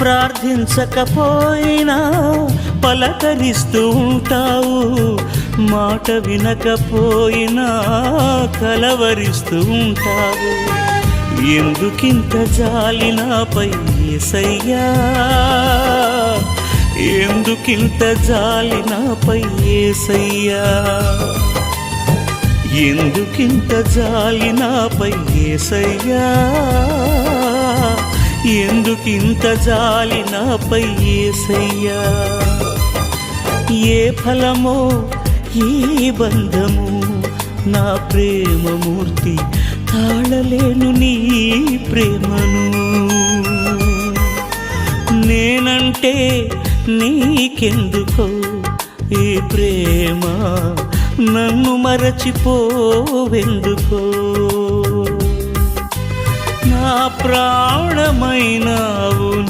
ప్రార్థించకపోయినా పలకరిస్తూ ఉంటావు, మాట వినకపోయినా కలవరిస్తూ ఉంటావు. ఎందుకింత జాలి నాపై యేసయ్యా, ఎందుకింత జాలి నాపై యేసయ్యా, ఎందుకింత జాలి నాపై యేసయ్యా, ఎందుకింత జాలి నాపై యేసయ్యా. ఏ ఫలమో ఈ బంధము, నా ప్రేమమూర్తి తాళలేను నీ ప్రేమను. నేనంటే నీకెందుకో ఈ ప్రేమ, నన్ను మరచిపోవెందుకో. నా ప్రాణమైనావు